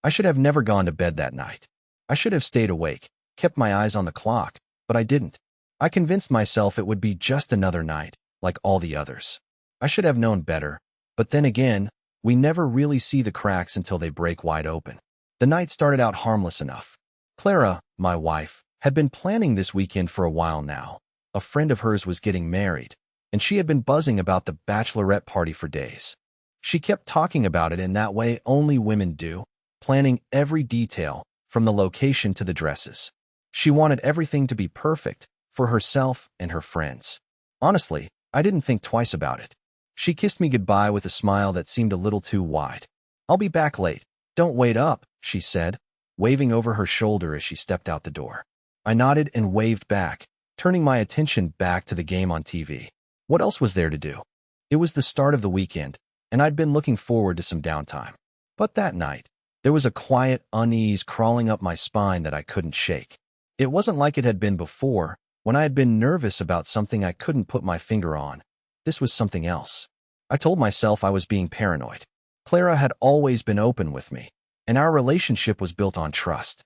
I should have never gone to bed that night. I should have stayed awake, kept my eyes on the clock, but I didn't. I convinced myself it would be just another night, like all the others. I should have known better, but then again, we never really see the cracks until they break wide open. The night started out harmless enough. Clara, my wife, had been planning this weekend for a while now. A friend of hers was getting married, and she had been buzzing about the bachelorette party for days. She kept talking about it in that way only women do, planning every detail, from the location to the dresses. She wanted everything to be perfect, for herself and her friends. Honestly, I didn't think twice about it. She kissed me goodbye with a smile that seemed a little too wide. "I'll be back late. Don't wait up," she said, waving over her shoulder as she stepped out the door. I nodded and waved back, turning my attention back to the game on TV. What else was there to do? It was the start of the weekend, and I'd been looking forward to some downtime. But that night, there was a quiet unease crawling up my spine that I couldn't shake. It wasn't like it had been before, when I had been nervous about something I couldn't put my finger on. This was something else. I told myself I was being paranoid. Clara had always been open with me, and our relationship was built on trust.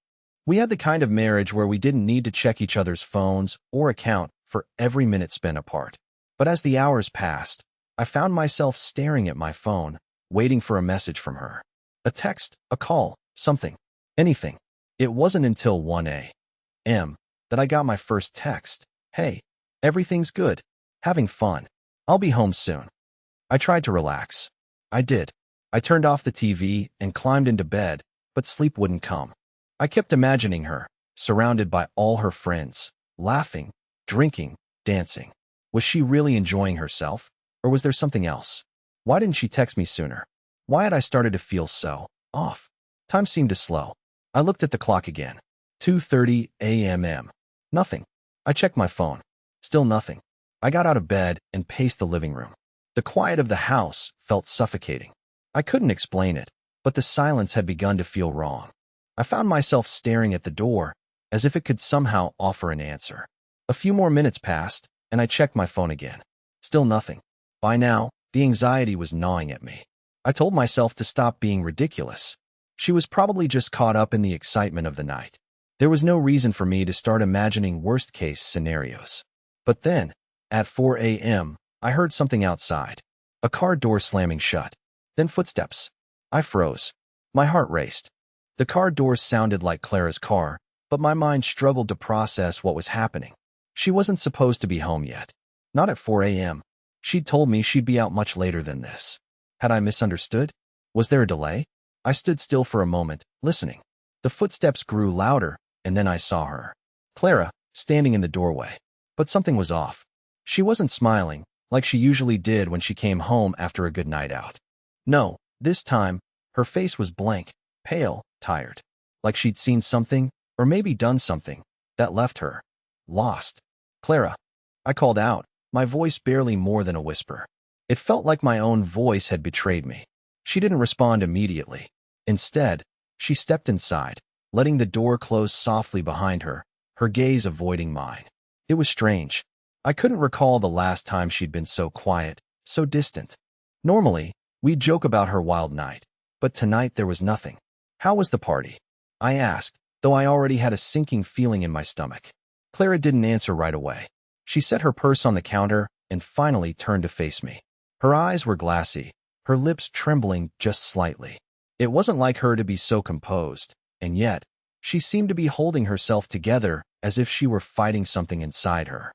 We had the kind of marriage where we didn't need to check each other's phones or account for every minute spent apart. But as the hours passed, I found myself staring at my phone, waiting for a message from her. A text, a call, something, anything. It wasn't until 1 a.m. that I got my first text. "Hey, everything's good. Having fun. I'll be home soon." I tried to relax. I did. I turned off the TV and climbed into bed, but sleep wouldn't come. I kept imagining her, surrounded by all her friends, laughing, drinking, dancing. Was she really enjoying herself, or was there something else? Why didn't she text me sooner? Why had I started to feel so off? Time seemed to slow. I looked at the clock again. 2:30 a.m. Nothing. I checked my phone. Still nothing. I got out of bed and paced the living room. The quiet of the house felt suffocating. I couldn't explain it, but the silence had begun to feel wrong. I found myself staring at the door, as if it could somehow offer an answer. A few more minutes passed, and I checked my phone again. Still nothing. By now, the anxiety was gnawing at me. I told myself to stop being ridiculous. She was probably just caught up in the excitement of the night. There was no reason for me to start imagining worst-case scenarios. But then, at 4 a.m., I heard something outside. A car door slamming shut. Then footsteps. I froze. My heart raced. The car door sounded like Clara's car, but my mind struggled to process what was happening. She wasn't supposed to be home yet. Not at 4 a.m. She'd told me she'd be out much later than this. Had I misunderstood? Was there a delay? I stood still for a moment, listening. The footsteps grew louder, and then I saw her. Clara, standing in the doorway. But something was off. She wasn't smiling, like she usually did when she came home after a good night out. No, this time, her face was blank, pale, tired. Like she'd seen something, or maybe done something, that left her lost. "Clara." I called out, my voice barely more than a whisper. It felt like my own voice had betrayed me. She didn't respond immediately. Instead, she stepped inside, letting the door close softly behind her, her gaze avoiding mine. It was strange. I couldn't recall the last time she'd been so quiet, so distant. Normally, we'd joke about her wild night, but tonight there was nothing. "How was the party?" I asked, though I already had a sinking feeling in my stomach. Clara didn't answer right away. She set her purse on the counter and finally turned to face me. Her eyes were glassy, her lips trembling just slightly. It wasn't like her to be so composed, and yet, she seemed to be holding herself together as if she were fighting something inside her.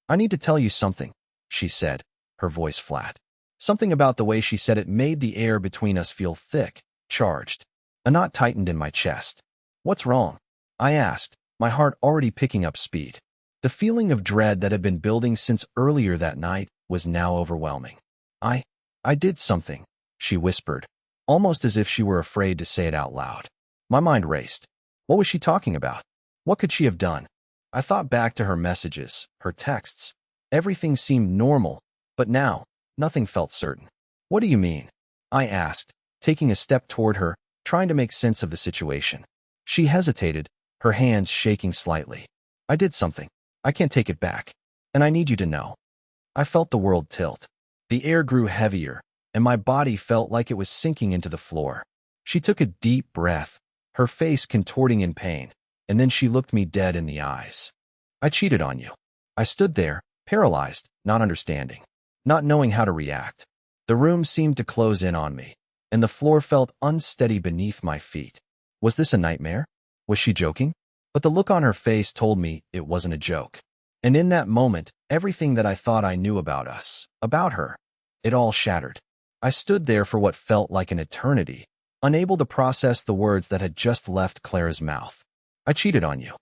"I need to tell you something," she said, her voice flat. Something about the way she said it made the air between us feel thick, charged. A knot tightened in my chest. "What's wrong?" I asked, my heart already picking up speed. The feeling of dread that had been building since earlier that night was now overwhelming. I did something," she whispered, almost as if she were afraid to say it out loud. My mind raced. What was she talking about? What could she have done? I thought back to her messages, her texts. Everything seemed normal, but now, nothing felt certain. "What do you mean?" I asked, taking a step toward her, trying to make sense of the situation. She hesitated, her hands shaking slightly. "I did something. I can't take it back. And I need you to know." I felt the world tilt. The air grew heavier, and my body felt like it was sinking into the floor. She took a deep breath, her face contorting in pain, and then she looked me dead in the eyes. I cheated on you. I stood there, paralyzed, not understanding, not knowing how to react. The room seemed to close in on me, and the floor felt unsteady beneath my feet. Was this a nightmare? Was she joking? But the look on her face told me it wasn't a joke. And in that moment, everything that I thought I knew about us, about her, it all shattered. I stood there for what felt like an eternity, unable to process the words that had just left Clara's mouth. I cheated on you.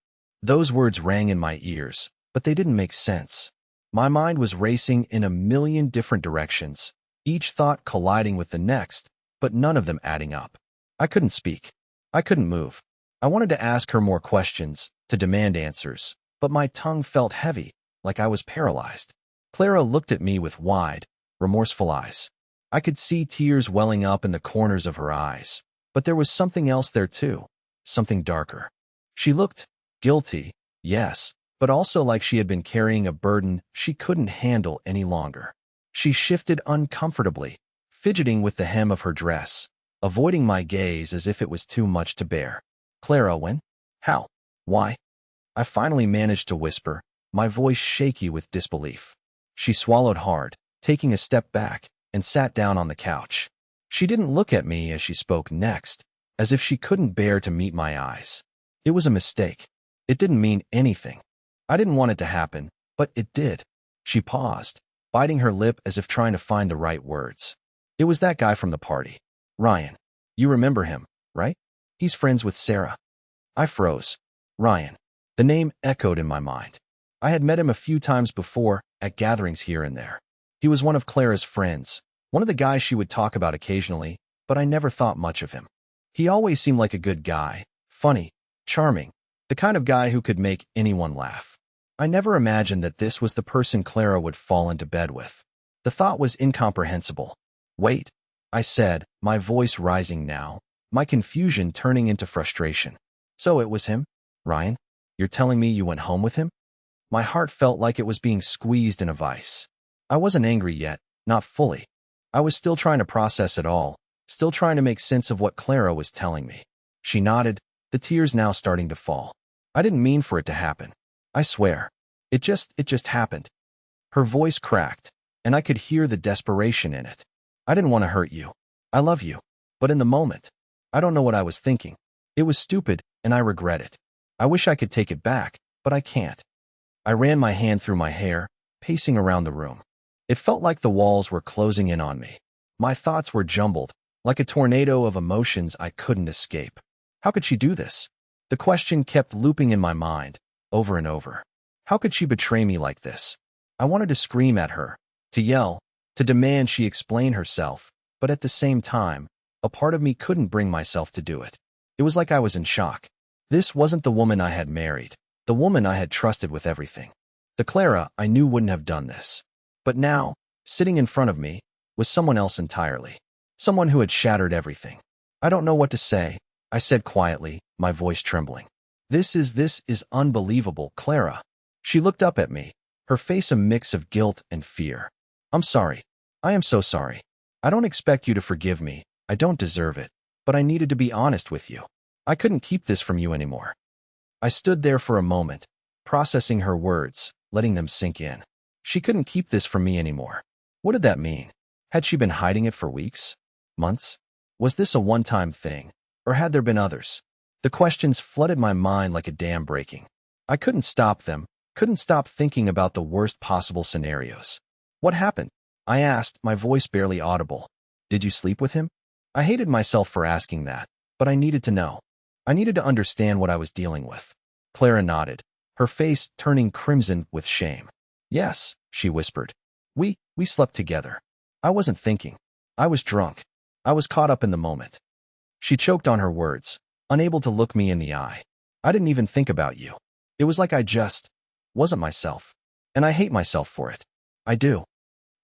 Those words rang in my ears, but they didn't make sense. My mind was racing in a million different directions, each thought colliding with the next, but none of them adding up. I couldn't speak. I couldn't move. I wanted to ask her more questions, to demand answers, but my tongue felt heavy, like I was paralyzed. Clara looked at me with wide, remorseful eyes. I could see tears welling up in the corners of her eyes, but there was something else there too, something darker. She looked guilty, yes, but also like she had been carrying a burden she couldn't handle any longer. She shifted uncomfortably, fidgeting with the hem of her dress, avoiding my gaze as if it was too much to bear. Clara, when? How? Why? I finally managed to whisper, my voice shaky with disbelief. She swallowed hard, taking a step back, and sat down on the couch. She didn't look at me as she spoke next, as if she couldn't bear to meet my eyes. It was a mistake. It didn't mean anything. I didn't want it to happen, but it did. She paused, biting her lip as if trying to find the right words. It was that guy from the party. Ryan. You remember him, right? He's friends with Sarah. I froze. Ryan. The name echoed in my mind. I had met him a few times before, at gatherings here and there. He was one of Clara's friends, one of the guys she would talk about occasionally, but I never thought much of him. He always seemed like a good guy, funny, charming, the kind of guy who could make anyone laugh. I never imagined that this was the person Clara would fall into bed with. The thought was incomprehensible. Wait, I said, my voice rising now, my confusion turning into frustration. So it was him? Ryan? You're telling me you went home with him? My heart felt like it was being squeezed in a vice. I wasn't angry yet, not fully. I was still trying to process it all, still trying to make sense of what Clara was telling me. She nodded, the tears now starting to fall. I didn't mean for it to happen. I swear. It just happened. Her voice cracked, and I could hear the desperation in it. I didn't want to hurt you. I love you. But in the moment, I don't know what I was thinking. It was stupid, and I regret it. I wish I could take it back, but I can't. I ran my hand through my hair, pacing around the room. It felt like the walls were closing in on me. My thoughts were jumbled, like a tornado of emotions I couldn't escape. How could she do this? The question kept looping in my mind, over and over. How could she betray me like this? I wanted to scream at her, to yell, to demand she explain herself, but at the same time, a part of me couldn't bring myself to do it. It was like I was in shock. This wasn't the woman I had married, the woman I had trusted with everything. The Clara I knew wouldn't have done this. But now, sitting in front of me, was someone else entirely. Someone who had shattered everything. I don't know what to say, I said quietly, my voice trembling. This is unbelievable, Clara. She looked up at me, her face a mix of guilt and fear. I'm sorry. I am so sorry. I don't expect you to forgive me. I don't deserve it. But I needed to be honest with you. I couldn't keep this from you anymore. I stood there for a moment, processing her words, letting them sink in. She couldn't keep this from me anymore. What did that mean? Had she been hiding it for weeks? Months? Was this a one-time thing? Or had there been others? The questions flooded my mind like a dam breaking. I couldn't stop them, couldn't stop thinking about the worst possible scenarios. What happened? I asked, my voice barely audible. Did you sleep with him? I hated myself for asking that, but I needed to know. I needed to understand what I was dealing with. Clara nodded, her face turning crimson with shame. Yes, she whispered. We slept together. I wasn't thinking. I was drunk. I was caught up in the moment. She choked on her words, unable to look me in the eye. I didn't even think about you. It was like I just wasn't myself. And I hate myself for it. I do.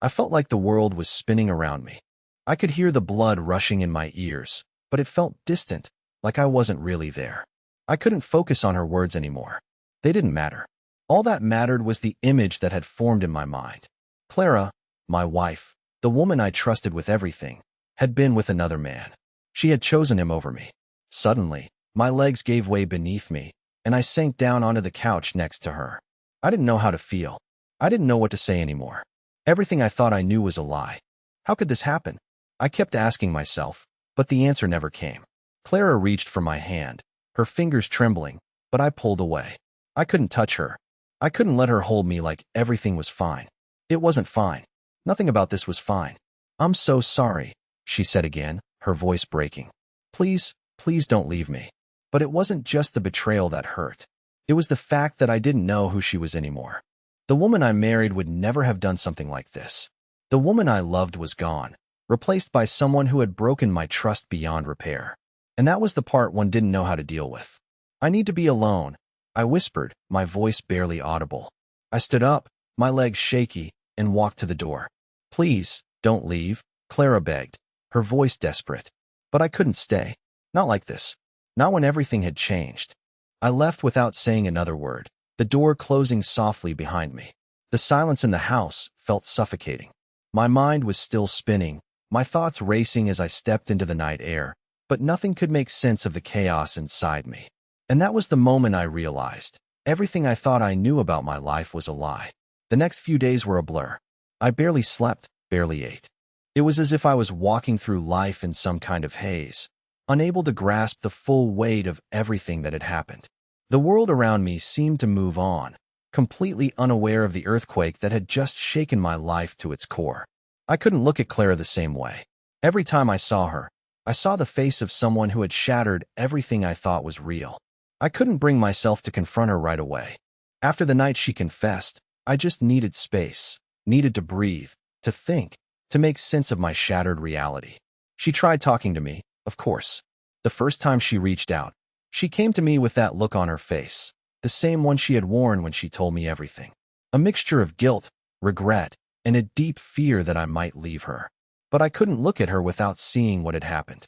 I felt like the world was spinning around me. I could hear the blood rushing in my ears, but it felt distant, like I wasn't really there. I couldn't focus on her words anymore. They didn't matter. All that mattered was the image that had formed in my mind. Clara, my wife, the woman I trusted with everything, had been with another man. She had chosen him over me. Suddenly, My legs gave way beneath me, and I sank down onto the couch next to her. I didn't know how to feel. I didn't know what to say anymore. Everything I thought I knew was a lie. How could this happen? I kept asking myself, but the answer never came. Clara reached for my hand, her fingers trembling, but I pulled away. I couldn't touch her. I couldn't let her hold me like everything was fine. It wasn't fine. Nothing about this was fine. I'm so sorry, she said again, her voice breaking. Please, please don't leave me. But it wasn't just the betrayal that hurt. It was the fact that I didn't know who she was anymore. The woman I married would never have done something like this. The woman I loved was gone, replaced by someone who had broken my trust beyond repair. And that was the part one didn't know how to deal with. I need to be alone, I whispered, my voice barely audible. I stood up, my legs shaky, and walked to the door. Please, don't leave, Clara begged, her voice desperate. But I couldn't stay. Not like this. Not when everything had changed. I left without saying another word, the door closing softly behind me. The silence in the house felt suffocating. My mind was still spinning, my thoughts racing as I stepped into the night air, but nothing could make sense of the chaos inside me. And that was the moment I realized everything I thought I knew about my life was a lie. The next few days were a blur. I barely slept, barely ate. It was as if I was walking through life in some kind of haze, unable to grasp the full weight of everything that had happened. The world around me seemed to move on, completely unaware of the earthquake that had just shaken my life to its core. I couldn't look at Clara the same way. Every time I saw her, I saw the face of someone who had shattered everything I thought was real. I couldn't bring myself to confront her right away. After the night she confessed, I just needed space, needed to breathe, to think, to make sense of my shattered reality. She tried talking to me, of course. The first time she reached out, she came to me with that look on her face, the same one she had worn when she told me everything. A mixture of guilt, regret, and a deep fear that I might leave her. But I couldn't look at her without seeing what had happened.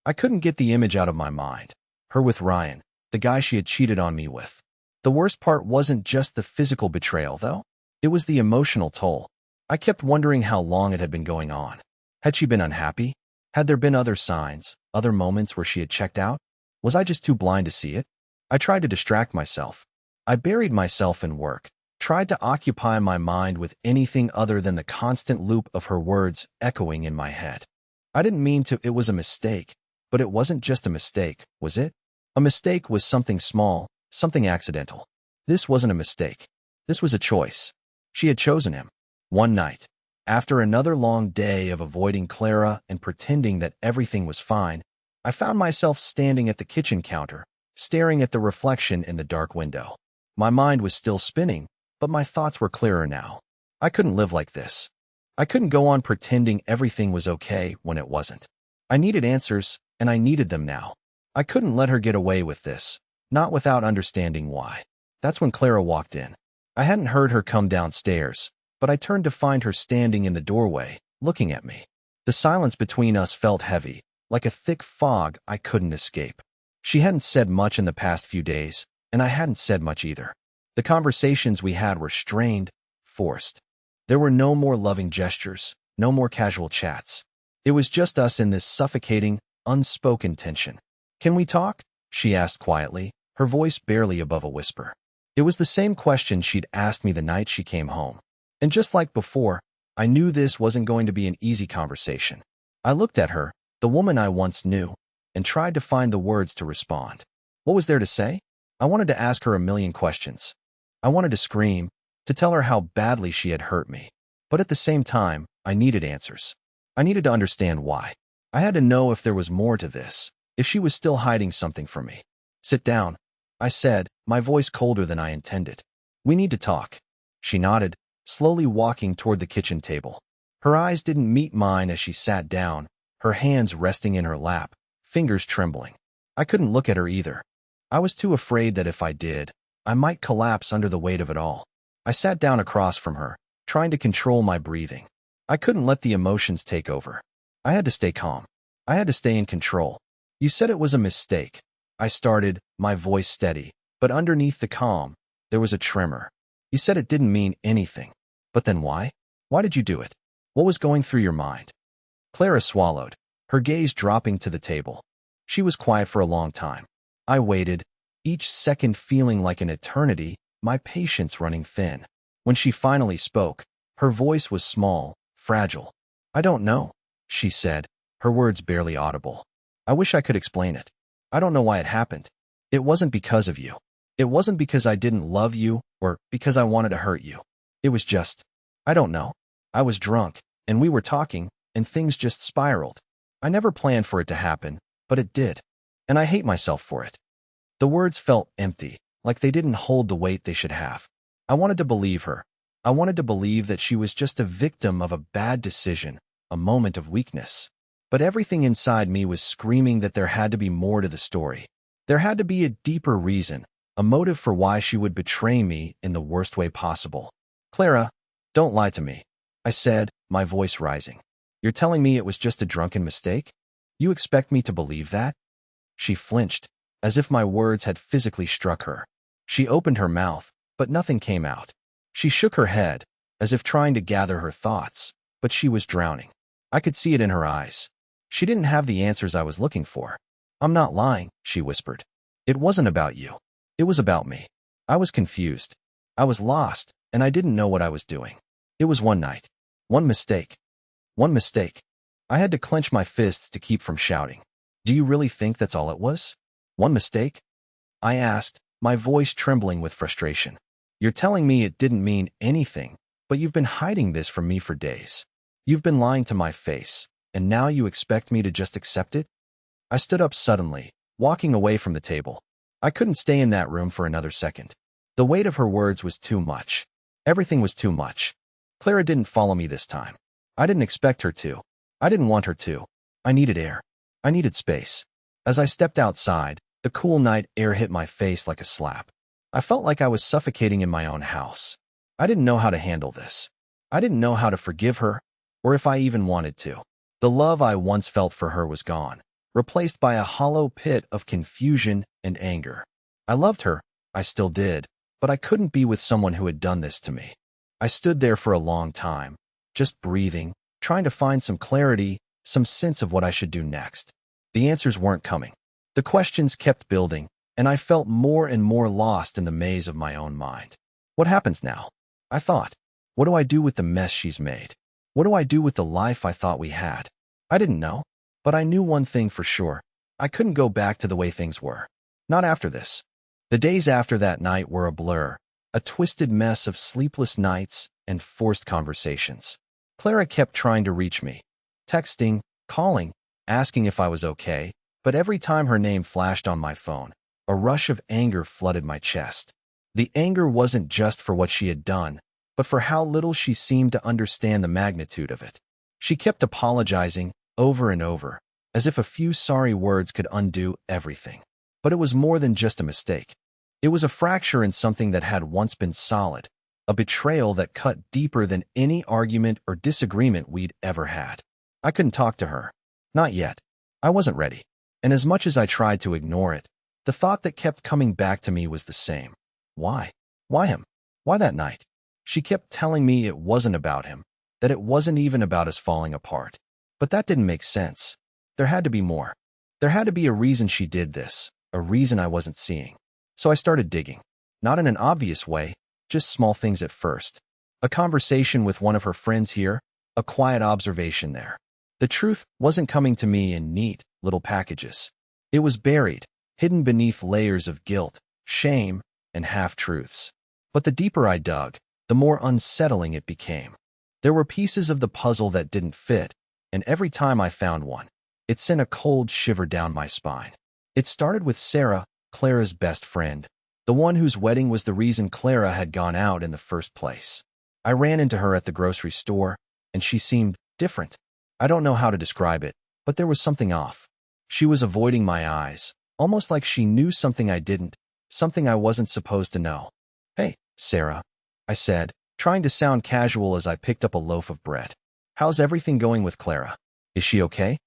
I couldn't get the image out of my mind. Her with Ryan, the guy she had cheated on me with. The worst part wasn't just the physical betrayal, though. It was the emotional toll. I kept wondering how long it had been going on. Had she been unhappy? Had there been other signs, other moments where she had checked out? Was I just too blind to see it? I tried to distract myself. I buried myself in work, tried to occupy my mind with anything other than the constant loop of her words echoing in my head. I didn't mean to. It was a mistake, but it wasn't just a mistake, was it? A mistake was something small, something accidental. This wasn't a mistake. This was a choice. She had chosen him. One night, after another long day of avoiding Clara and pretending that everything was fine, I found myself standing at the kitchen counter, staring at the reflection in the dark window. My mind was still spinning, but my thoughts were clearer now. I couldn't live like this. I couldn't go on pretending everything was okay when it wasn't. I needed answers, and I needed them now. I couldn't let her get away with this, not without understanding why. That's when Clara walked in. I hadn't heard her come downstairs, but I turned to find her standing in the doorway, looking at me. The silence between us felt heavy, like a thick fog I couldn't escape. She hadn't said much in the past few days, and I hadn't said much either. The conversations we had were strained, forced. There were no more loving gestures, no more casual chats. It was just us in this suffocating, unspoken tension. "Can we talk?" she asked quietly, her voice barely above a whisper. It was the same question she'd asked me the night she came home. And just like before, I knew this wasn't going to be an easy conversation. I looked at her, the woman I once knew, and tried to find the words to respond. What was there to say? I wanted to ask her a million questions. I wanted to scream, to tell her how badly she had hurt me. But at the same time, I needed answers. I needed to understand why. I had to know if there was more to this, if she was still hiding something from me. "Sit down," I said, my voice colder than I intended. "We need to talk." She nodded, slowly walking toward the kitchen table. Her eyes didn't meet mine as she sat down, her hands resting in her lap, fingers trembling. I couldn't look at her either. I was too afraid that if I did, I might collapse under the weight of it all. I sat down across from her, trying to control my breathing. I couldn't let the emotions take over. I had to stay calm. I had to stay in control. "You said it was a mistake," I started, my voice steady, but underneath the calm, there was a tremor. "You said it didn't mean anything. But then why? Why did you do it? What was going through your mind?" Clara swallowed, her gaze dropping to the table. She was quiet for a long time. I waited, each second feeling like an eternity, my patience running thin. When she finally spoke, her voice was small, fragile. "I don't know," she said, her words barely audible. "I wish I could explain it. I don't know why it happened. It wasn't because of you. It wasn't because I didn't love you or because I wanted to hurt you. It was just, I don't know. I was drunk, and we were talking, and things just spiraled. I never planned for it to happen, but it did. And I hate myself for it." The words felt empty, like they didn't hold the weight they should have. I wanted to believe her. I wanted to believe that she was just a victim of a bad decision, a moment of weakness. But everything inside me was screaming that there had to be more to the story. There had to be a deeper reason, a motive for why she would betray me in the worst way possible. "Clara, don't lie to me," I said, my voice rising. "You're telling me it was just a drunken mistake? You expect me to believe that?" She flinched, as if my words had physically struck her. She opened her mouth, but nothing came out. She shook her head, as if trying to gather her thoughts, but she was drowning. I could see it in her eyes. She didn't have the answers I was looking for. "I'm not lying," she whispered. "It wasn't about you. It was about me. I was confused. I was lost, and I didn't know what I was doing. It was one night. One mistake. One mistake." I had to clench my fists to keep from shouting. "Do you really think that's all it was? One mistake?" I asked, my voice trembling with frustration. "You're telling me it didn't mean anything, but you've been hiding this from me for days. You've been lying to my face, and now you expect me to just accept it?" I stood up suddenly, walking away from the table. I couldn't stay in that room for another second. The weight of her words was too much. Everything was too much. Clara didn't follow me this time. I didn't expect her to. I didn't want her to. I needed air. I needed space. As I stepped outside, the cool night air hit my face like a slap. I felt like I was suffocating in my own house. I didn't know how to handle this. I didn't know how to forgive her, or if I even wanted to. The love I once felt for her was gone, replaced by a hollow pit of confusion and anger. I loved her, I still did, but I couldn't be with someone who had done this to me. I stood there for a long time, just breathing, trying to find some clarity, some sense of what I should do next. The answers weren't coming. The questions kept building, and I felt more and more lost in the maze of my own mind. What happens now? I thought. What do I do with the mess she's made? What do I do with the life I thought we had? I didn't know, but I knew one thing for sure. I couldn't go back to the way things were. Not after this. The days after that night were a blur, a twisted mess of sleepless nights and forced conversations. Clara kept trying to reach me, texting, calling, asking if I was okay, but every time her name flashed on my phone, a rush of anger flooded my chest. The anger wasn't just for what she had done, but for how little she seemed to understand the magnitude of it. She kept apologizing over and over, as if a few sorry words could undo everything. But it was more than just a mistake. It was a fracture in something that had once been solid, a betrayal that cut deeper than any argument or disagreement we'd ever had. I couldn't talk to her. Not yet. I wasn't ready. And as much as I tried to ignore it, the thought that kept coming back to me was the same. Why? Why him? Why that night? She kept telling me it wasn't about him, that it wasn't even about us falling apart. But that didn't make sense. There had to be more. There had to be a reason she did this, a reason I wasn't seeing. So I started digging. Not in an obvious way, just small things at first. A conversation with one of her friends here, a quiet observation there. The truth wasn't coming to me in neat, little packages. It was buried, hidden beneath layers of guilt, shame, and half-truths. But the deeper I dug, the more unsettling it became. There were pieces of the puzzle that didn't fit, and every time I found one, it sent a cold shiver down my spine. It started with Sarah, Clara's best friend, the one whose wedding was the reason Clara had gone out in the first place. I ran into her at the grocery store, and she seemed different. I don't know how to describe it, but there was something off. She was avoiding my eyes, almost like she knew something I didn't, something I wasn't supposed to know. "Hey, Sarah," I said, trying to sound casual as I picked up a loaf of bread. "How's everything going with Clara? Is she okay?"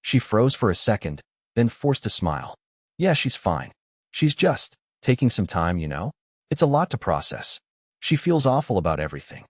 She froze for a second, then forced a smile. "Yeah, she's fine. She's just taking some time, you know? It's a lot to process. She feels awful about everything."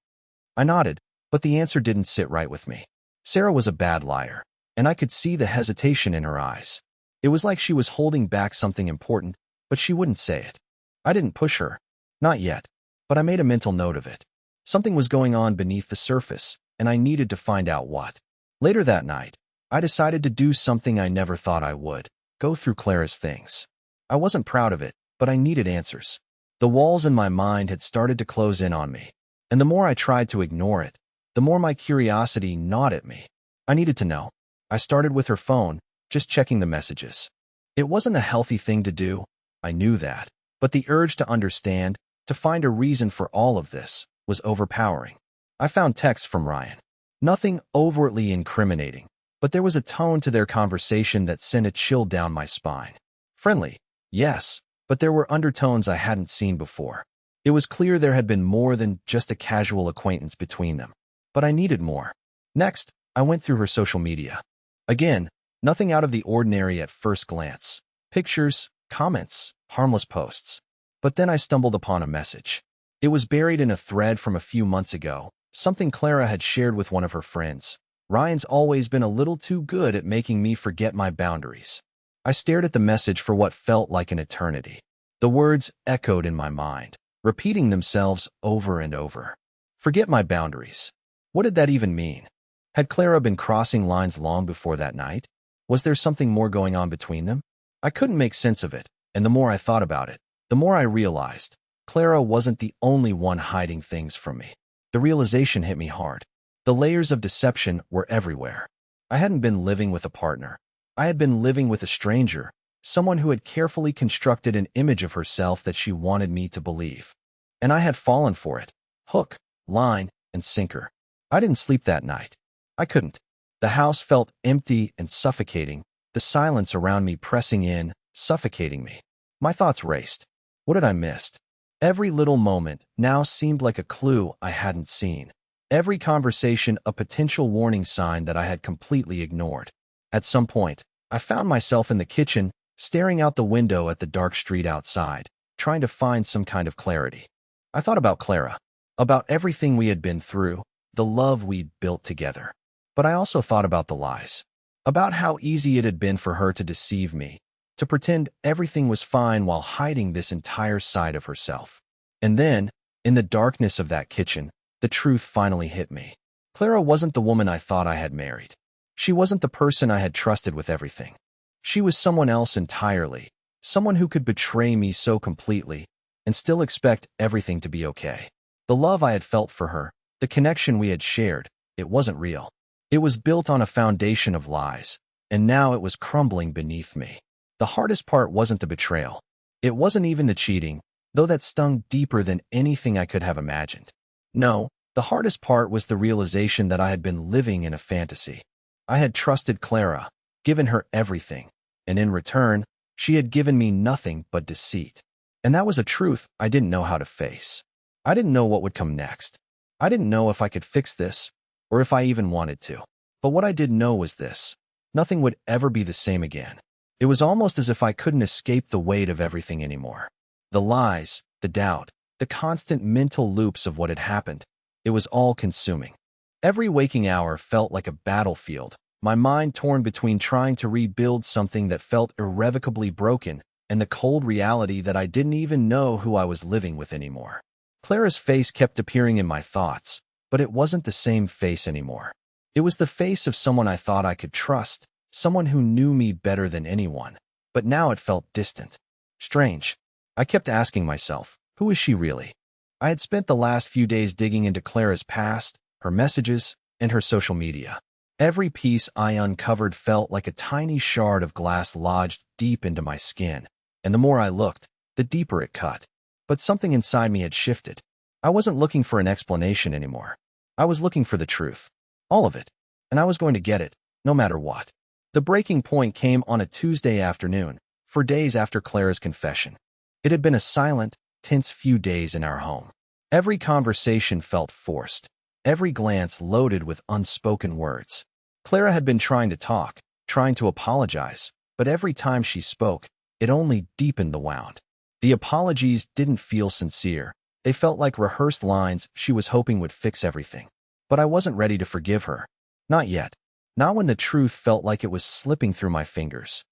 I nodded, but the answer didn't sit right with me. Sarah was a bad liar, and I could see the hesitation in her eyes. It was like she was holding back something important, but she wouldn't say it. I didn't push her. Not yet. But I made a mental note of it. Something was going on beneath the surface, and I needed to find out what. Later that night, I decided to do something I never thought I would: go through Clara's things. I wasn't proud of it, but I needed answers. The walls in my mind had started to close in on me, and the more I tried to ignore it, the more my curiosity gnawed at me. I needed to know. I started with her phone, just checking the messages. It wasn't a healthy thing to do, I knew that, but the urge to understand, to find a reason for all of this, was overpowering. I found texts from Ryan. Nothing overtly incriminating, but there was a tone to their conversation that sent a chill down my spine. Friendly, yes, but there were undertones I hadn't seen before. It was clear there had been more than just a casual acquaintance between them. But I needed more. Next, I went through her social media. Again, nothing out of the ordinary at first glance. Pictures, comments, harmless posts. But then I stumbled upon a message. It was buried in a thread from a few months ago, something Clara had shared with one of her friends. Ryan's always been a little too good at making me forget my boundaries. I stared at the message for what felt like an eternity. The words echoed in my mind, repeating themselves over and over. Forget my boundaries. What did that even mean? Had Clara been crossing lines long before that night? Was there something more going on between them? I couldn't make sense of it, and the more I thought about it, the more I realized Clara wasn't the only one hiding things from me. The realization hit me hard. The layers of deception were everywhere. I hadn't been living with a partner. I had been living with a stranger, someone who had carefully constructed an image of herself that she wanted me to believe. And I had fallen for it. Hook, line, and sinker. I didn't sleep that night. I couldn't. The house felt empty and suffocating, the silence around me pressing in, suffocating me. My thoughts raced. What had I missed? Every little moment now seemed like a clue I hadn't seen. Every conversation a potential warning sign that I had completely ignored. At some point, I found myself in the kitchen, staring out the window at the dark street outside, trying to find some kind of clarity. I thought about Clara, about everything we had been through, the love we'd built together. But I also thought about the lies, about how easy it had been for her to deceive me, to pretend everything was fine while hiding this entire side of herself. And then, in the darkness of that kitchen, the truth finally hit me. Clara wasn't the woman I thought I had married. She wasn't the person I had trusted with everything. She was someone else entirely, someone who could betray me so completely and still expect everything to be okay. The love I had felt for her, the connection we had shared, it wasn't real. It was built on a foundation of lies, and now it was crumbling beneath me. The hardest part wasn't the betrayal. It wasn't even the cheating, though that stung deeper than anything I could have imagined. No, the hardest part was the realization that I had been living in a fantasy. I had trusted Clara, given her everything, and in return, she had given me nothing but deceit. And that was a truth I didn't know how to face. I didn't know what would come next. I didn't know if I could fix this, or if I even wanted to. But what I did know was this: nothing would ever be the same again. It was almost as if I couldn't escape the weight of everything anymore. The lies, the doubt, the constant mental loops of what had happened. It was all consuming. Every waking hour felt like a battlefield, my mind torn between trying to rebuild something that felt irrevocably broken and the cold reality that I didn't even know who I was living with anymore. Clara's face kept appearing in my thoughts, but it wasn't the same face anymore. It was the face of someone I thought I could trust, someone who knew me better than anyone, but now it felt distant. Strange. I kept asking myself, who is she really? I had spent the last few days digging into Clara's past, her messages, and her social media. Every piece I uncovered felt like a tiny shard of glass lodged deep into my skin, and the more I looked, the deeper it cut. But something inside me had shifted. I wasn't looking for an explanation anymore. I was looking for the truth. All of it. And I was going to get it, no matter what. The breaking point came on a Tuesday afternoon, 4 days after Clara's confession. It had been a silent, tense few days in our home. Every conversation felt forced, every glance loaded with unspoken words. Clara had been trying to talk, trying to apologize, but every time she spoke, it only deepened the wound. The apologies didn't feel sincere. They felt like rehearsed lines she was hoping would fix everything. But I wasn't ready to forgive her. Not yet. Not when the truth felt like it was slipping through my fingers.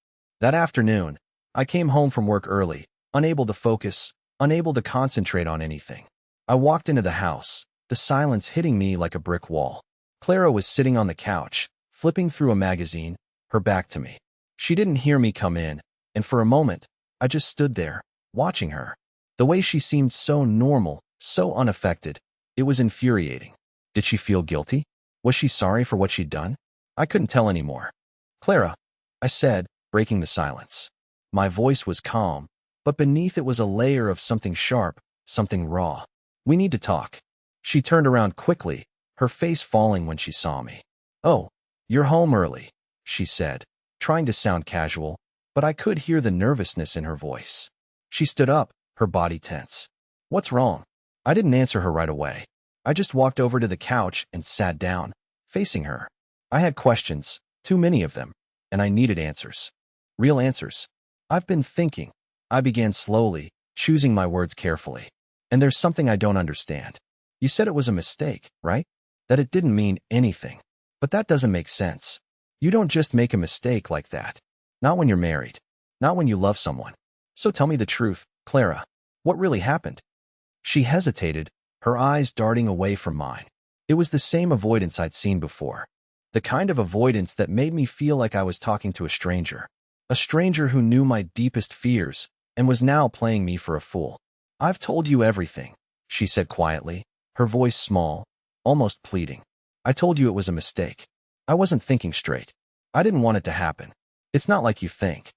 That afternoon, I came home from work early, unable to focus, unable to concentrate on anything. I walked into the house, the silence hitting me like a brick wall. Clara was sitting on the couch, flipping through a magazine, her back to me. She didn't hear me come in, and for a moment, I just stood there, watching her. The way she seemed so normal, so unaffected, it was infuriating. Did she feel guilty? Was she sorry for what she'd done? I couldn't tell anymore. Clara, I said, breaking the silence. My voice was calm, but beneath it was a layer of something sharp, something raw. We need to talk. She turned around quickly, her face falling when she saw me. Oh, you're home early, she said, trying to sound casual, but I could hear the nervousness in her voice. She stood up, her body tense. What's wrong? I didn't answer her right away. I just walked over to the couch and sat down, facing her. I had questions, too many of them, and I needed answers. Real answers. I've been thinking. I began slowly, choosing my words carefully. And there's something I don't understand. You said it was a mistake, right? That it didn't mean anything. But that doesn't make sense. You don't just make a mistake like that. Not when you're married. Not when you love someone. So tell me the truth, Clara. What really happened? She hesitated, her eyes darting away from mine. It was the same avoidance I'd seen before. The kind of avoidance that made me feel like I was talking to a stranger. A stranger who knew my deepest fears and was now playing me for a fool. I've told you everything, she said quietly, her voice small, almost pleading. I told you it was a mistake. I wasn't thinking straight. I didn't want it to happen. It's not like you think.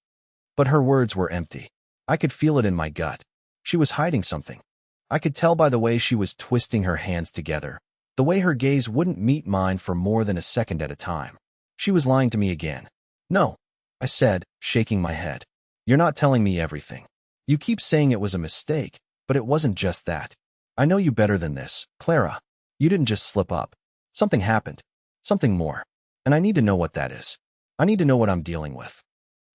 But her words were empty. I could feel it in my gut. She was hiding something. I could tell by the way she was twisting her hands together, the way her gaze wouldn't meet mine for more than a second at a time. She was lying to me again. No, I said, shaking my head. You're not telling me everything. You keep saying it was a mistake, but it wasn't just that. I know you better than this, Clara. You didn't just slip up. Something happened. Something more. And I need to know what that is. I need to know what I'm dealing with.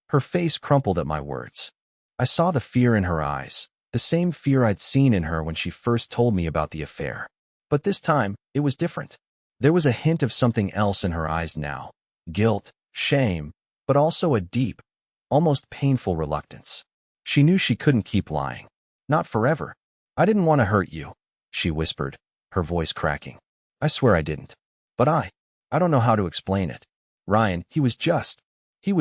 Her face crumpled at my words. I saw the fear in her eyes, the same fear I'd seen in her when she first told me about the affair. But this time, it was different. There was a hint of something else in her eyes now. Guilt, shame, but also a deep, almost painful reluctance. She knew she couldn't keep lying. Not forever. I didn't want to hurt you, she whispered, her voice cracking. I swear I didn't. But I don't know how to explain it. Ryan, he was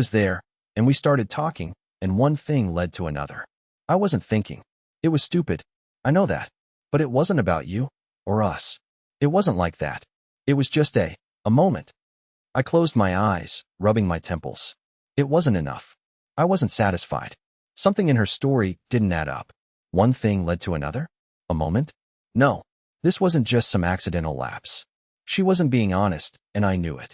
there, and we started talking, and one thing led to another. I wasn't thinking. It was stupid. I know that. But it wasn't about you, or us. It wasn't like that. It was just a moment. I closed my eyes, rubbing my temples. It wasn't enough. I wasn't satisfied. Something in her story didn't add up. One thing led to another? A moment? No. This wasn't just some accidental lapse. She wasn't being honest, and I knew it.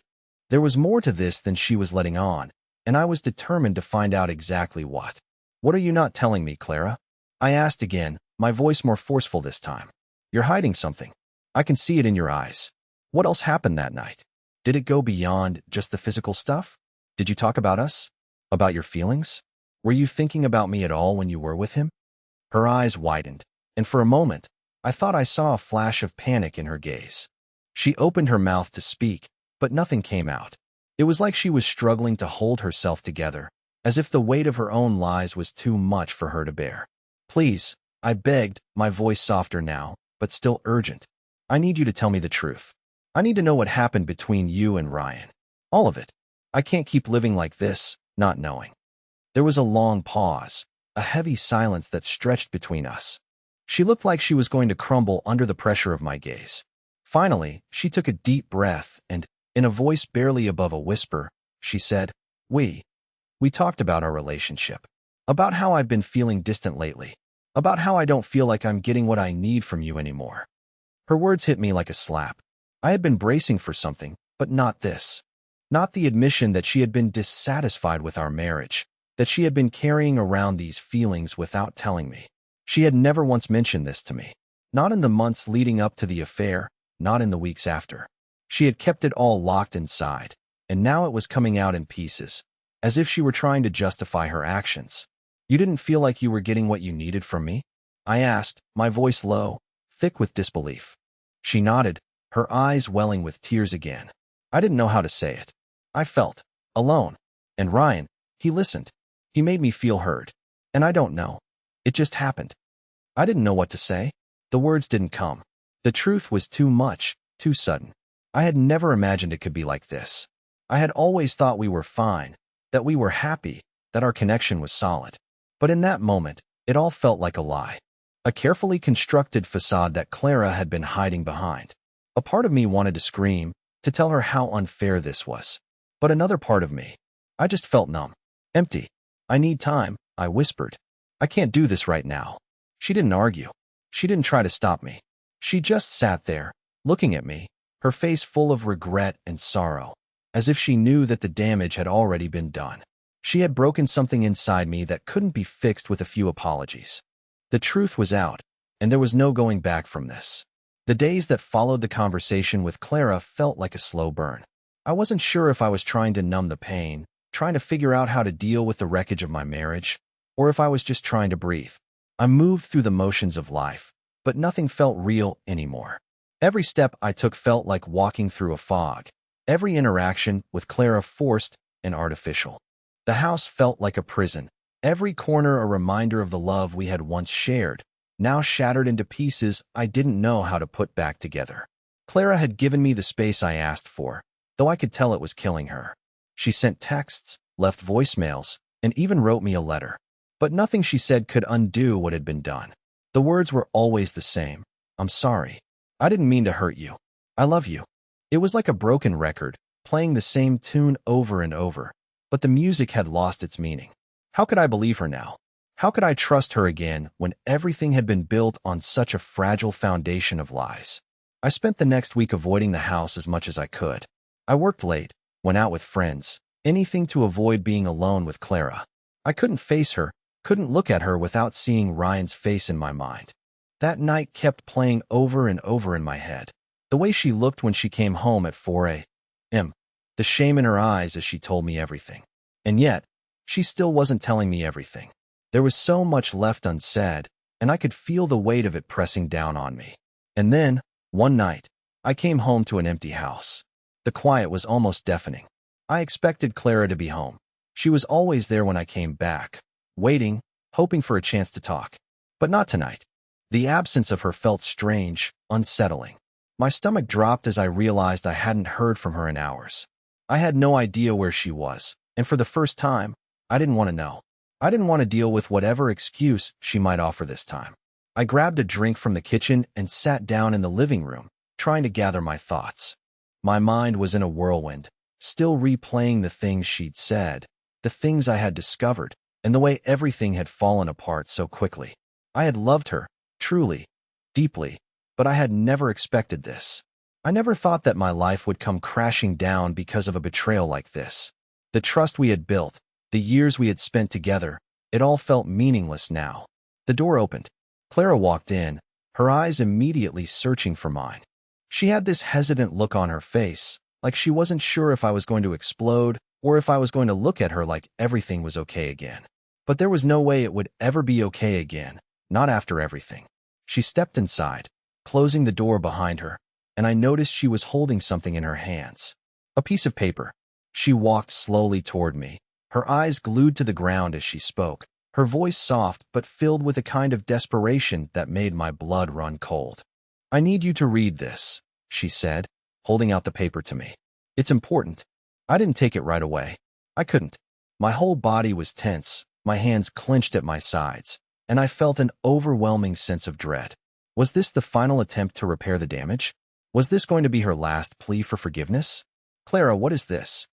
There was more to this than she was letting on, and I was determined to find out exactly what. What are you not telling me, Clara? I asked again, my voice more forceful this time. You're hiding something. I can see it in your eyes. What else happened that night? Did it go beyond just the physical stuff? Did you talk about us? About your feelings? Were you thinking about me at all when you were with him? Her eyes widened, and for a moment, I thought I saw a flash of panic in her gaze. She opened her mouth to speak, but nothing came out. It was like she was struggling to hold herself together, as if the weight of her own lies was too much for her to bear. Please, I begged, my voice softer now, but still urgent. I need you to tell me the truth. I need to know what happened between you and Ryan. All of it. I can't keep living like this, not knowing. There was a long pause, a heavy silence that stretched between us. She looked like she was going to crumble under the pressure of my gaze. Finally, she took a deep breath and, in a voice barely above a whisper, she said, We talked about our relationship. About how I've been feeling distant lately. About how I don't feel like I'm getting what I need from you anymore. Her words hit me like a slap. I had been bracing for something, but not this. Not the admission that she had been dissatisfied with our marriage, that she had been carrying around these feelings without telling me. She had never once mentioned this to me. Not in the months leading up to the affair, not in the weeks after. She had kept it all locked inside, and now it was coming out in pieces, as if she were trying to justify her actions. You didn't feel like you were getting what you needed from me? I asked, my voice low, thick with disbelief. She nodded, her eyes welling with tears again. I didn't know how to say it. I felt alone. And Ryan, he listened. He made me feel heard. And I don't know. It just happened. I didn't know what to say. The words didn't come. The truth was too much, too sudden. I had never imagined it could be like this. I had always thought we were fine, that we were happy, that our connection was solid. But in that moment, it all felt like a lie. A carefully constructed facade that Clara had been hiding behind. A part of me wanted to scream, to tell her how unfair this was. But another part of me, I just felt numb. Empty. I need time, I whispered. I can't do this right now. She didn't argue. She didn't try to stop me. She just sat there, looking at me, her face full of regret and sorrow, as if she knew that the damage had already been done. She had broken something inside me that couldn't be fixed with a few apologies. The truth was out, and there was no going back from this. The days that followed the conversation with Clara felt like a slow burn. I wasn't sure if I was trying to numb the pain, trying to figure out how to deal with the wreckage of my marriage, or if I was just trying to breathe. I moved through the motions of life, but nothing felt real anymore. Every step I took felt like walking through a fog. Every interaction with Clara forced and artificial. The house felt like a prison. Every corner a reminder of the love we had once shared, now shattered into pieces I didn't know how to put back together. Clara had given me the space I asked for, though I could tell it was killing her. She sent texts, left voicemails, and even wrote me a letter. But nothing she said could undo what had been done. The words were always the same. I'm sorry. I didn't mean to hurt you. I love you. It was like a broken record, playing the same tune over and over, but the music had lost its meaning. How could I believe her now? How could I trust her again when everything had been built on such a fragile foundation of lies? I spent the next week avoiding the house as much as I could. I worked late, went out with friends, anything to avoid being alone with Clara. I couldn't face her, couldn't look at her without seeing Ryan's face in my mind. That night kept playing over and over in my head. The way she looked when she came home at 4 a.m. The shame in her eyes as she told me everything. And yet, she still wasn't telling me everything. There was so much left unsaid, and I could feel the weight of it pressing down on me. And then, one night, I came home to an empty house. The quiet was almost deafening. I expected Clara to be home. She was always there when I came back, waiting, hoping for a chance to talk. But not tonight. The absence of her felt strange, unsettling. My stomach dropped as I realized I hadn't heard from her in hours. I had no idea where she was, and for the first time, I didn't want to know. I didn't want to deal with whatever excuse she might offer this time. I grabbed a drink from the kitchen and sat down in the living room, trying to gather my thoughts. My mind was in a whirlwind, still replaying the things she'd said, the things I had discovered, and the way everything had fallen apart so quickly. I had loved her, truly, deeply, but I had never expected this. I never thought that my life would come crashing down because of a betrayal like this. The trust we had built, the years we had spent together, it all felt meaningless now. The door opened. Clara walked in, her eyes immediately searching for mine. She had this hesitant look on her face, like she wasn't sure if I was going to explode or if I was going to look at her like everything was okay again. But there was no way it would ever be okay again, not after everything. She stepped inside, closing the door behind her, and I noticed she was holding something in her hands. A piece of paper. She walked slowly toward me, her eyes glued to the ground as she spoke, her voice soft but filled with a kind of desperation that made my blood run cold. I need you to read this, she said, holding out the paper to me. It's important. I didn't take it right away. I couldn't. My whole body was tense, my hands clenched at my sides, and I felt an overwhelming sense of dread. Was this the final attempt to repair the damage? Was this going to be her last plea for forgiveness? Clara, what is this?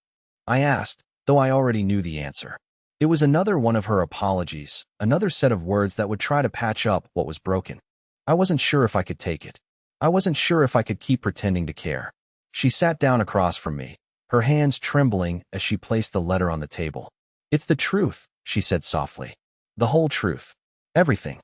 I asked, though I already knew the answer. It was another one of her apologies, another set of words that would try to patch up what was broken. I wasn't sure if I could take it. I wasn't sure if I could keep pretending to care. She sat down across from me, her hands trembling as she placed the letter on the table. It's the truth, she said softly. The whole truth. Everything.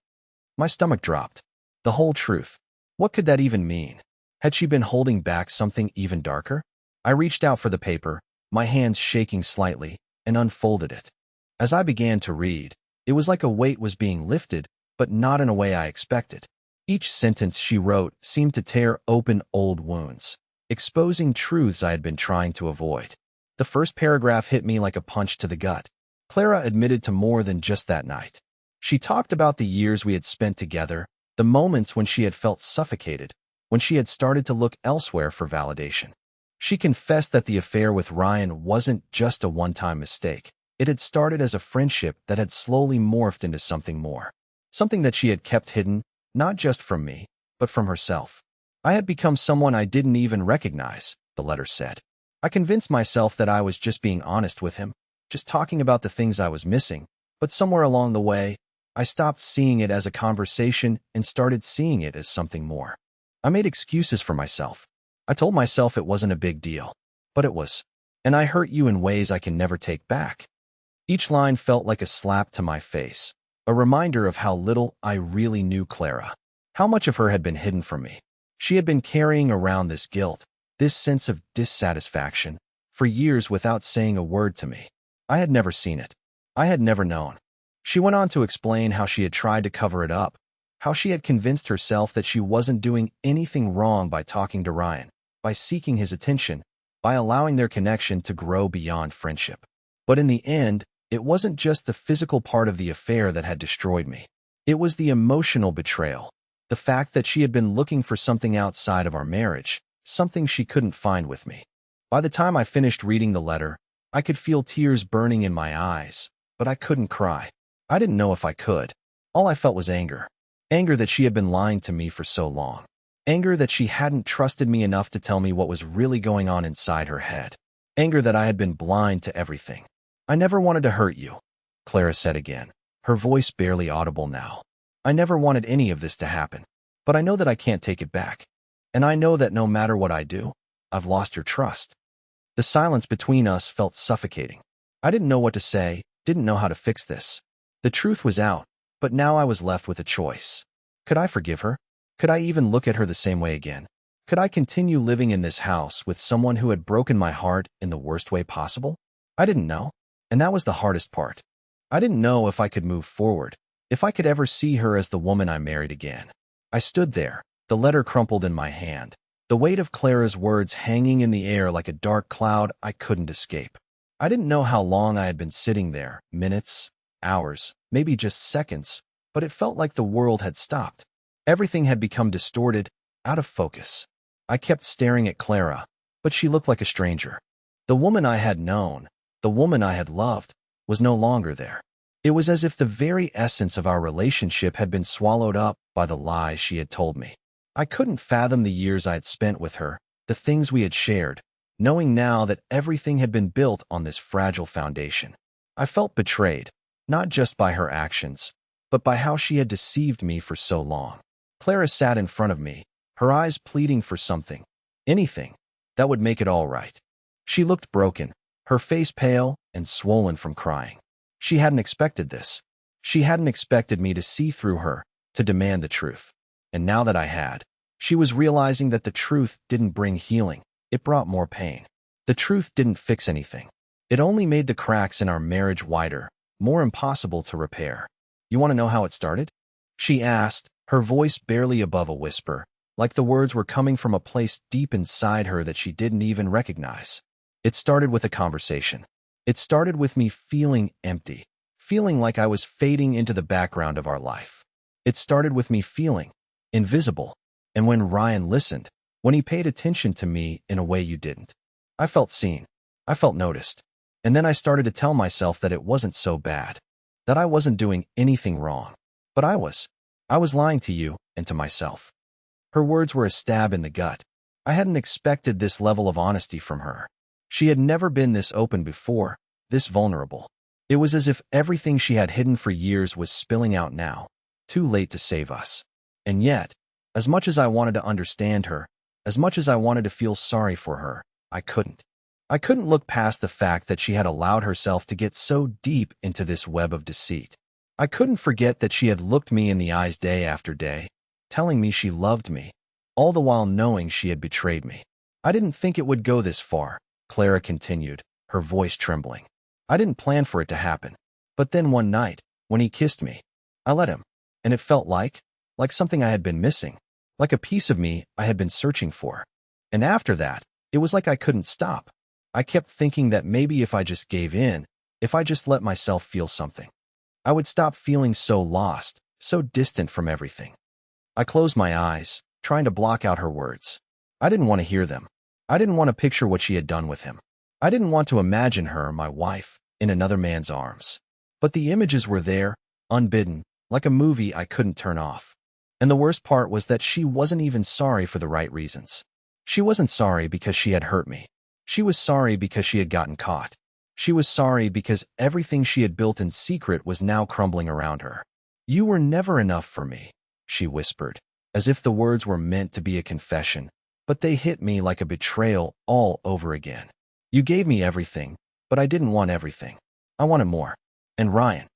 My stomach dropped. The whole truth. What could that even mean? Had she been holding back something even darker? I reached out for the paper, my hands shaking slightly, and unfolded it. As I began to read, it was like a weight was being lifted, but not in a way I expected. Each sentence she wrote seemed to tear open old wounds, exposing truths I had been trying to avoid. The first paragraph hit me like a punch to the gut. Clara admitted to more than just that night. She talked about the years we had spent together, the moments when she had felt suffocated, when she had started to look elsewhere for validation. She confessed that the affair with Ryan wasn't just a one-time mistake. It had started as a friendship that had slowly morphed into something more. Something that she had kept hidden, not just from me, but from herself. I had become someone I didn't even recognize, the letter said. I convinced myself that I was just being honest with him, just talking about the things I was missing, but somewhere along the way, I stopped seeing it as a conversation and started seeing it as something more. I made excuses for myself. I told myself it wasn't a big deal, but it was. And I hurt you in ways I can never take back. Each line felt like a slap to my face, a reminder of how little I really knew Clara, how much of her had been hidden from me. She had been carrying around this guilt, this sense of dissatisfaction, for years without saying a word to me. I had never seen it. I had never known. She went on to explain how she had tried to cover it up, how she had convinced herself that she wasn't doing anything wrong by talking to Ryan, by seeking his attention, by allowing their connection to grow beyond friendship. But in the end, it wasn't just the physical part of the affair that had destroyed me. It was the emotional betrayal, the fact that she had been looking for something outside of our marriage, something she couldn't find with me. By the time I finished reading the letter, I could feel tears burning in my eyes, but I couldn't cry. I didn't know if I could. All I felt was anger. Anger that she had been lying to me for so long. Anger that she hadn't trusted me enough to tell me what was really going on inside her head. Anger that I had been blind to everything. I never wanted to hurt you, Clara said again, her voice barely audible now. I never wanted any of this to happen, but I know that I can't take it back. And I know that no matter what I do, I've lost your trust. The silence between us felt suffocating. I didn't know what to say, didn't know how to fix this. The truth was out, but now I was left with a choice. Could I forgive her? Could I even look at her the same way again? Could I continue living in this house with someone who had broken my heart in the worst way possible? I didn't know, and that was the hardest part. I didn't know if I could move forward, if I could ever see her as the woman I married again. I stood there, the letter crumpled in my hand, the weight of Clara's words hanging in the air like a dark cloud I couldn't escape. I didn't know how long I had been sitting there, minutes, hours, maybe just seconds, but it felt like the world had stopped. Everything had become distorted, out of focus. I kept staring at Clara, but she looked like a stranger. The woman I had known, the woman I had loved, was no longer there. It was as if the very essence of our relationship had been swallowed up by the lies she had told me. I couldn't fathom the years I had spent with her, the things we had shared, knowing now that everything had been built on this fragile foundation. I felt betrayed, not just by her actions, but by how she had deceived me for so long. Clara sat in front of me, her eyes pleading for something, anything, that would make it all right. She looked broken, her face pale and swollen from crying. She hadn't expected this. She hadn't expected me to see through her, to demand the truth. And now that I had, she was realizing that the truth didn't bring healing, it brought more pain. The truth didn't fix anything. It only made the cracks in our marriage wider, more impossible to repair. You want to know how it started? She asked, her voice barely above a whisper, like the words were coming from a place deep inside her that she didn't even recognize. It started with a conversation. It started with me feeling empty, feeling like I was fading into the background of our life. It started with me feeling invisible. And when Ryan listened, when he paid attention to me in a way you didn't, I felt seen. I felt noticed. And then I started to tell myself that it wasn't so bad, that I wasn't doing anything wrong. But I was. I was lying to you and to myself. Her words were a stab in the gut. I hadn't expected this level of honesty from her. She had never been this open before, this vulnerable. It was as if everything she had hidden for years was spilling out now, too late to save us. And yet, as much as I wanted to understand her, as much as I wanted to feel sorry for her, I couldn't. I couldn't look past the fact that she had allowed herself to get so deep into this web of deceit. I couldn't forget that she had looked me in the eyes day after day, telling me she loved me, all the while knowing she had betrayed me. I didn't think it would go this far, Clara continued, her voice trembling. I didn't plan for it to happen. But then one night, when he kissed me, I let him, and it felt like something I had been missing, like a piece of me I had been searching for. And after that, it was like I couldn't stop. I kept thinking that maybe if I just gave in, if I just let myself feel something. I would stop feeling so lost, so distant from everything. I closed my eyes, trying to block out her words. I didn't want to hear them. I didn't want to picture what she had done with him. I didn't want to imagine her, my wife, in another man's arms. But the images were there, unbidden, like a movie I couldn't turn off. And the worst part was that she wasn't even sorry for the right reasons. She wasn't sorry because she had hurt me. She was sorry because she had gotten caught. She was sorry because everything she had built in secret was now crumbling around her. "You were never enough for me," she whispered, as if the words were meant to be a confession, but they hit me like a betrayal all over again. "You gave me everything, but I didn't want everything. I wanted more. And Ryan,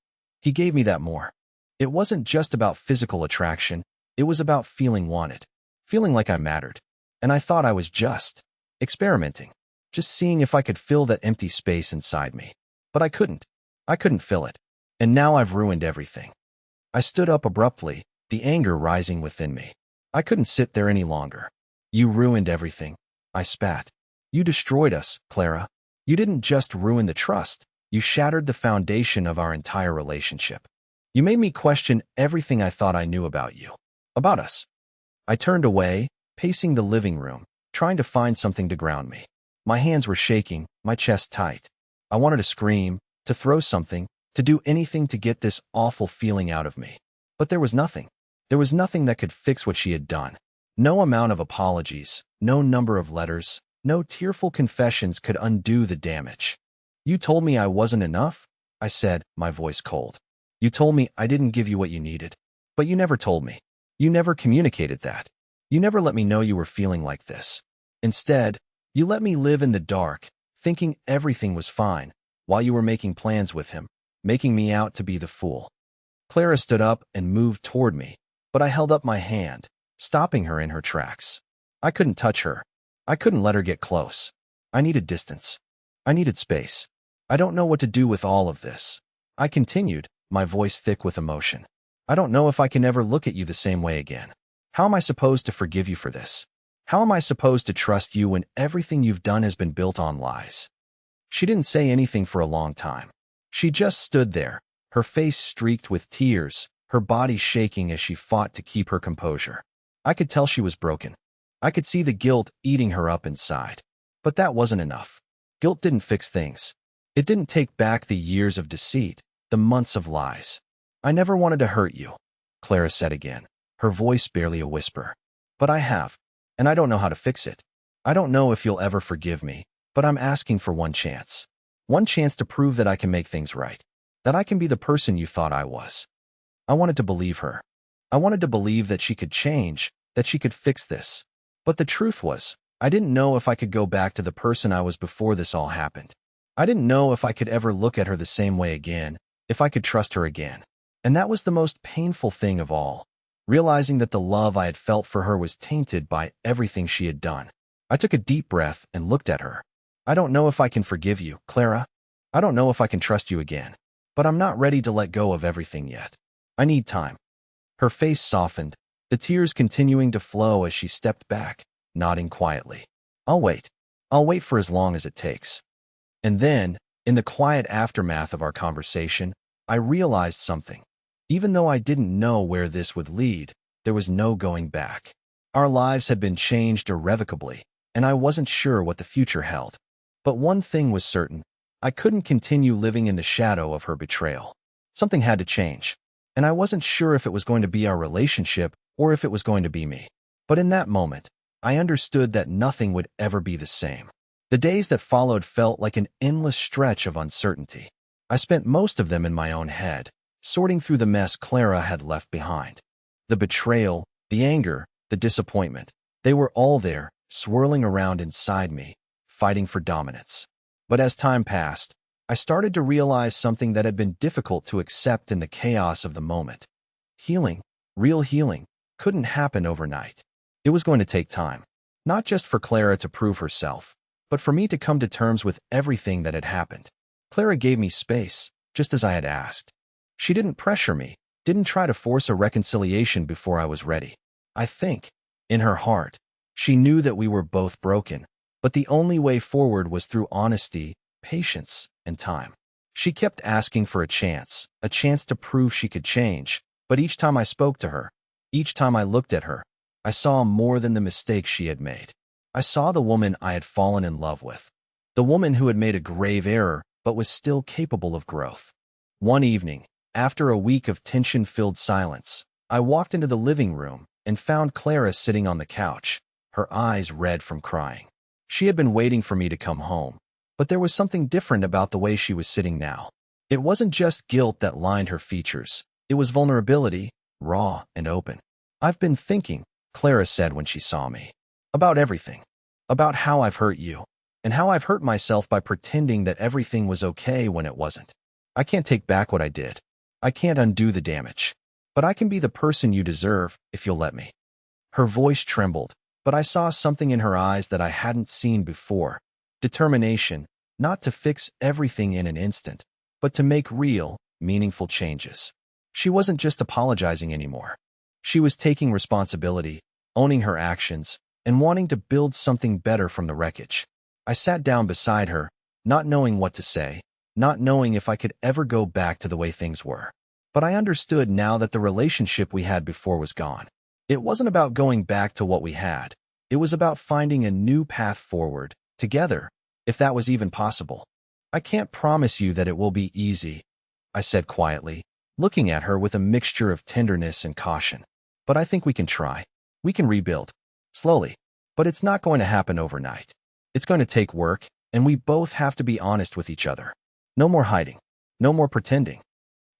he gave me that more. It wasn't just about physical attraction, it was about feeling wanted, feeling like I mattered. And I thought I was just experimenting, just seeing if I could fill that empty space inside me. But I couldn't. I couldn't fill it. And now I've ruined everything." I stood up abruptly, the anger rising within me. I couldn't sit there any longer. "You ruined everything," I spat. "You destroyed us, Clara. You didn't just ruin the trust, you shattered the foundation of our entire relationship. You made me question everything I thought I knew about you, about us." I turned away, pacing the living room, trying to find something to ground me. My hands were shaking, my chest tight. I wanted to scream, to throw something, to do anything to get this awful feeling out of me. But there was nothing. There was nothing that could fix what she had done. No amount of apologies, no number of letters, no tearful confessions could undo the damage. "You told me I wasn't enough," I said, my voice cold. "You told me I didn't give you what you needed. But you never told me. You never communicated that. You never let me know you were feeling like this. Instead, you let me live in the dark, thinking everything was fine, while you were making plans with him, making me out to be the fool." Clara stood up and moved toward me, but I held up my hand, stopping her in her tracks. I couldn't touch her. I couldn't let her get close. I needed distance. I needed space. "I don't know what to do with all of this," I continued, my voice thick with emotion. "I don't know if I can ever look at you the same way again. How am I supposed to forgive you for this? How am I supposed to trust you when everything you've done has been built on lies?" She didn't say anything for a long time. She just stood there, her face streaked with tears, her body shaking as she fought to keep her composure. I could tell she was broken. I could see the guilt eating her up inside. But that wasn't enough. Guilt didn't fix things. It didn't take back the years of deceit, the months of lies. "I never wanted to hurt you," Clara said again, her voice barely a whisper. "But I have, and I don't know how to fix it. I don't know if you'll ever forgive me, but I'm asking for one chance. One chance to prove that I can make things right, that I can be the person you thought I was." I wanted to believe her. I wanted to believe that she could change, that she could fix this. But the truth was, I didn't know if I could go back to the person I was before this all happened. I didn't know if I could ever look at her the same way again, if I could trust her again. And that was the most painful thing of all, realizing that the love I had felt for her was tainted by everything she had done. I took a deep breath and looked at her. "I don't know if I can forgive you, Clara. I don't know if I can trust you again. But I'm not ready to let go of everything yet. I need time." Her face softened, the tears continuing to flow as she stepped back, nodding quietly. "I'll wait. I'll wait for as long as it takes." And then, in the quiet aftermath of our conversation, I realized something. Even though I didn't know where this would lead, there was no going back. Our lives had been changed irrevocably, and I wasn't sure what the future held. But one thing was certain. I couldn't continue living in the shadow of her betrayal. Something had to change, and I wasn't sure if it was going to be our relationship or if it was going to be me. But in that moment, I understood that nothing would ever be the same. The days that followed felt like an endless stretch of uncertainty. I spent most of them in my own head, sorting through the mess Clara had left behind. The betrayal, the anger, the disappointment, they were all there, swirling around inside me, fighting for dominance. But as time passed, I started to realize something that had been difficult to accept in the chaos of the moment. Healing, real healing, couldn't happen overnight. It was going to take time, not just for Clara to prove herself, but for me to come to terms with everything that had happened. Clara gave me space, just as I had asked. She didn't pressure me, didn't try to force a reconciliation before I was ready. I think, in her heart, she knew that we were both broken, but the only way forward was through honesty, patience, and time. She kept asking for a chance to prove she could change, but each time I spoke to her, each time I looked at her, I saw more than the mistakes she had made. I saw the woman I had fallen in love with, the woman who had made a grave error but was still capable of growth. One evening, after a week of tension-filled silence, I walked into the living room and found Clara sitting on the couch, her eyes red from crying. She had been waiting for me to come home, but there was something different about the way she was sitting now. It wasn't just guilt that lined her features. It was vulnerability, raw and open. "I've been thinking," Clara said when she saw me, "about everything. About how I've hurt you, and how I've hurt myself by pretending that everything was okay when it wasn't. I can't take back what I did. I can't undo the damage. But I can be the person you deserve if you'll let me." Her voice trembled, but I saw something in her eyes that I hadn't seen before. Determination, not to fix everything in an instant, but to make real, meaningful changes. She wasn't just apologizing anymore. She was taking responsibility, owning her actions, and wanting to build something better from the wreckage. I sat down beside her, not knowing what to say, not knowing if I could ever go back to the way things were. But I understood now that the relationship we had before was gone. It wasn't about going back to what we had. It was about finding a new path forward, together, if that was even possible. "I can't promise you that it will be easy," I said quietly, looking at her with a mixture of tenderness and caution. "But I think we can try. We can rebuild. Slowly. But it's not going to happen overnight. It's going to take work, and we both have to be honest with each other. No more hiding. No more pretending."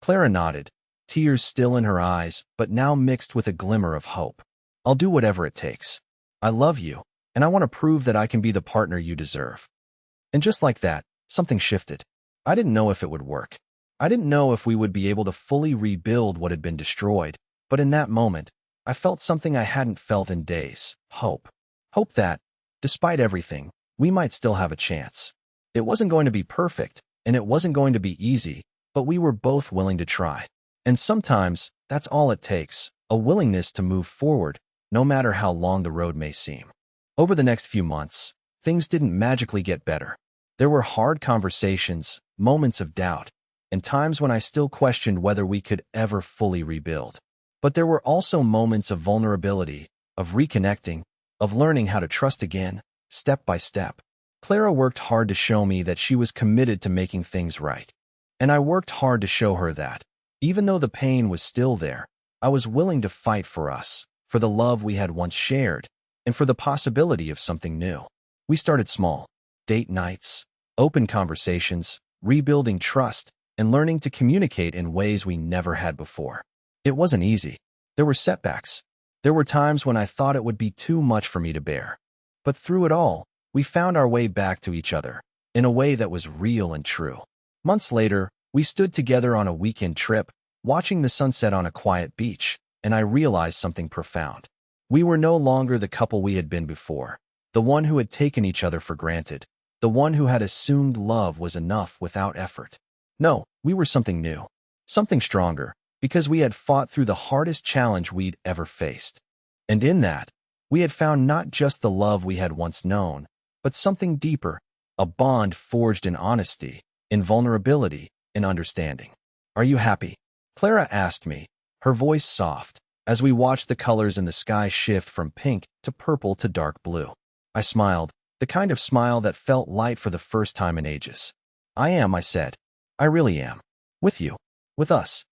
Clara nodded, tears still in her eyes, but now mixed with a glimmer of hope. "I'll do whatever it takes. I love you, and I want to prove that I can be the partner you deserve." And just like that, something shifted. I didn't know if it would work. I didn't know if we would be able to fully rebuild what had been destroyed, but in that moment, I felt something I hadn't felt in days: hope. Hope that, despite everything, we might still have a chance. It wasn't going to be perfect, and it wasn't going to be easy, but we were both willing to try. And sometimes, that's all it takes, a willingness to move forward, no matter how long the road may seem. Over the next few months, things didn't magically get better. There were hard conversations, moments of doubt, and times when I still questioned whether we could ever fully rebuild. But there were also moments of vulnerability, of reconnecting, of learning how to trust again, step by step. Clara worked hard to show me that she was committed to making things right. And I worked hard to show her that, even though the pain was still there, I was willing to fight for us, for the love we had once shared, and for the possibility of something new. We started small: date nights, open conversations, rebuilding trust, and learning to communicate in ways we never had before. It wasn't easy. There were setbacks. There were times when I thought it would be too much for me to bear. But through it all, we found our way back to each other, in a way that was real and true. Months later, we stood together on a weekend trip, watching the sunset on a quiet beach, and I realized something profound. We were no longer the couple we had been before, the one who had taken each other for granted, the one who had assumed love was enough without effort. No, we were something new, something stronger, because we had fought through the hardest challenge we'd ever faced. And in that, we had found not just the love we had once known, but something deeper, a bond forged in honesty, in vulnerability, in understanding. "Are you happy?" Clara asked me, her voice soft, as we watched the colors in the sky shift from pink to purple to dark blue. I smiled, the kind of smile that felt light for the first time in ages. "I am," I said. "I really am. With you. With us."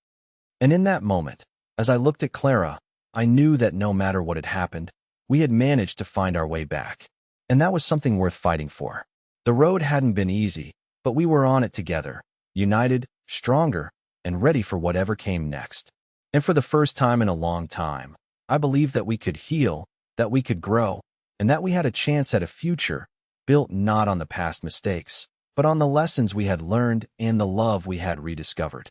And in that moment, as I looked at Clara, I knew that no matter what had happened, we had managed to find our way back. And that was something worth fighting for. The road hadn't been easy, but we were on it together, united, stronger, and ready for whatever came next. And for the first time in a long time, I believed that we could heal, that we could grow, and that we had a chance at a future, built not on the past mistakes, but on the lessons we had learned and the love we had rediscovered.